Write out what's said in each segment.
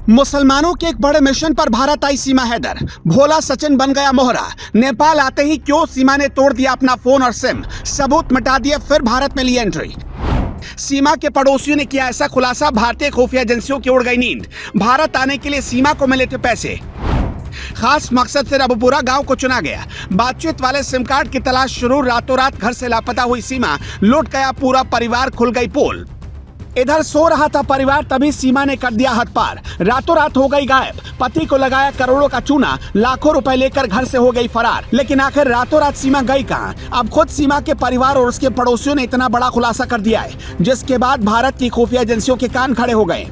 मुसलमानों के एक बड़े मिशन पर भारत आई सीमा हैदर। भोला सचिन बन गया मोहरा। नेपाल आते ही क्यों सीमा ने तोड़ दिया अपना फोन और सिम, सबूत मिटा दिए, फिर भारत में ली एंट्री। सीमा के पड़ोसियों ने किया ऐसा खुलासा, भारतीय खुफिया एजेंसियों की उड़ गई नींद। भारत आने के लिए सीमा को मिले थे पैसे, खास मकसद से रबुपुरा गांव को चुना गया। बातचीत वाले सिम कार्ड की तलाश शुरू, रातों रात घर से लापता हुई सीमा, लूट गया पूरा परिवार, खुल गई पोल। इधर सो रहा था परिवार, तभी सीमा ने कर दिया हद पार, रातों रात हो गई गायब। पति को लगाया करोड़ों का चूना, लाखों रुपए लेकर घर से हो गई फरार। लेकिन आखिर रातों रात सीमा गई कहां? अब खुद सीमा के परिवार और उसके पड़ोसियों ने इतना बड़ा खुलासा कर दिया है, जिसके बाद भारत की खुफिया एजेंसियों के कान खड़े हो गए।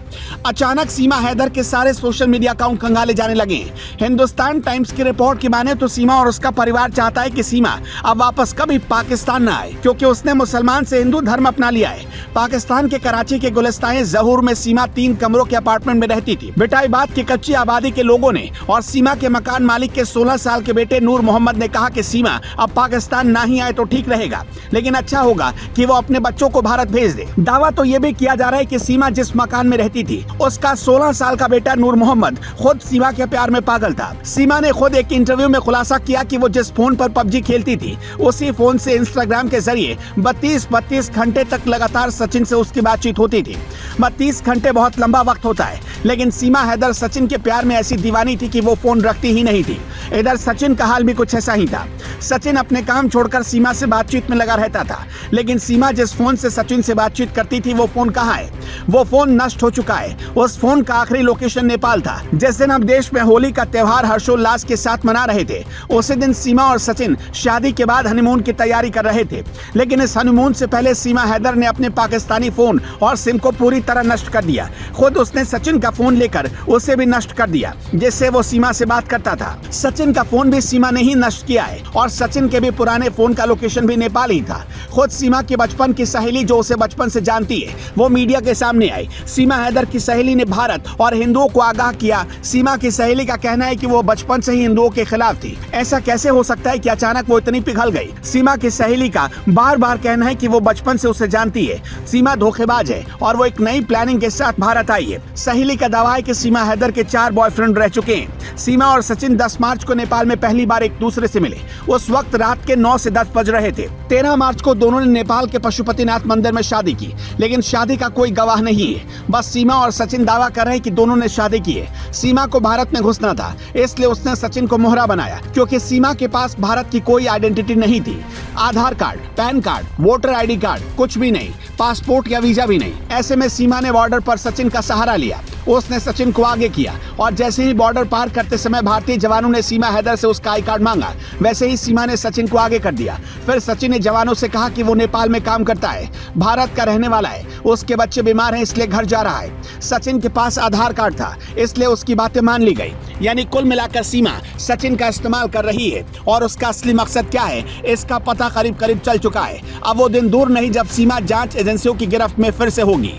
अचानक सीमा हैदर के सारे सोशल मीडिया अकाउंट खंगाले जाने लगे। हिंदुस्तान टाइम्स की रिपोर्ट की माने तो सीमा और उसका परिवार चाहता है कि सीमा अब वापस कभी पाकिस्तान न आए, क्योंकि उसने मुसलमान से हिंदू धर्म अपना लिया है। पाकिस्तान के कराची के गुलिस्तान ज़हूर में सीमा 3 कमरों के अपार्टमेंट में रहती थी। बिटाईबाद की कच्ची आबादी के लोगों ने और सीमा के मकान मालिक के 16 साल के बेटे नूर मोहम्मद ने कहा कि सीमा अब पाकिस्तान ना ही आए तो ठीक रहेगा, लेकिन अच्छा होगा कि वो अपने बच्चों को भारत भेज दे। दावा तो ये भी किया जा रहा है कि सीमा जिस मकान में रहती थी, उसका 16 साल का बेटा नूर मोहम्मद खुद सीमा के प्यार में पागल था। सीमा ने खुद एक इंटरव्यू में खुलासा किया कि वो जिस फोन पर पबजी खेलती थी, उसी फोन से इंस्टाग्राम के जरिए 32 घंटे तक लगातार सचिन से उसकी बातचीत होती थी। 32 घंटे बहुत लंबा वक्त होता है, लेकिन सीमा हैदर सचिन के प्यार में ऐसी दीवानी थी कि वो फोन रखती ही नहीं थी। इधर सचिन का हाल भी कुछ ऐसा ही था। सचिन अपने काम छोड़कर सीमा से बातचीत में लगा रहता था, लेकिन सीमा जिस फोन से सचिन से बातचीत करती थी, वो फोन कहाँ है? वो फोन नष्ट हो चुका है। उस फोन का आखिरी लोकेशन नेपाल था। जिस दिन हम देश में होली का त्योहार हर्षोल्लास के साथ मना रहे थे, उसी दिन सीमा और सचिन शादी के बाद हनीमून की तैयारी कर रहे थे। लेकिन इस हनीमून से पहले सीमा हैदर ने अपने पाकिस्तानी फोन और सिम को पूरी तरह नष्ट कर दिया। खुद उसने सचिन का फोन लेकर उसे भी नष्ट कर दिया, जिससे वो सीमा से बात करता था। सचिन का फोन भी सीमा ने ही नष्ट किया है, और सचिन के भी पुराने फोन का लोकेशन भी नेपाल ही था। खुद सीमा की बचपन की सहेली, जो उसे बचपन से जानती है, वो मीडिया के सामने आई। सीमा हैदर की सहेली ने भारत और हिंदुओं को आगाह किया। सीमा की सहेली का कहना है कि वो बचपन से ही हिंदुओं के खिलाफ थी। ऐसा कैसे हो सकता है कि अचानक वो इतनी पिघल गई? सीमा की सहेली का बार बार कहना है कि वो बचपन से उसे जानती है। सीमा धोखेबाज है और वो एक नई प्लानिंग के साथ भारत आई है। सहेली का दावा है कि सीमा हैदर के 4 बॉयफ्रेंड रह चुके हैं। सीमा और सचिन 10 मार्च को नेपाल में पहली बार एक दूसरे से मिले। उस वक्त रात के 9 से 10 बज रहे थे। 13 मार्च को दोनों ने नेपाल के पशुपतिनाथ मंदिर में शादी की, लेकिन शादी का कोई गवाह नहीं है। बस सीमा और सचिन दावा कर रहे हैं कि दोनों ने शादी की है। सीमा को भारत में घुसना था, इसलिए उसने सचिन को मोहरा बनाया, क्योंकि सीमा के पास भारत की कोई आइडेंटिटी नहीं थी। Aadhaar card, PAN card, voter ID card कुछ भी नहीं, पासपोर्ट या वीजा भी नहीं। ऐसे में सीमा ने बॉर्डर पर सचिन का सहारा लिया। उसने सचिन को आगे किया, और जैसे ही बॉर्डर पार करते समय भारतीय जवानों ने सीमा हैदर से उसका आई कार्ड मांगा, वैसे ही सीमा ने सचिन को आगे कर दिया। फिर सचिन ने जवानों से कहा कि वो नेपाल में काम करता है, भारत का रहने वाला है, उसके बच्चे बीमार हैं इसलिए घर जा रहा है। सचिन के पास आधार कार्ड था, इसलिए उसकी बातें मान ली गई। यानी कुल मिलाकर सीमा सचिन का इस्तेमाल कर रही है, और उसका असली मकसद क्या है, इसका पता करीब करीब चल चुका है। अब वो दिन दूर नहीं जब सीमा जांच एजेंसियों की गिरफ्त में फिर से होगी।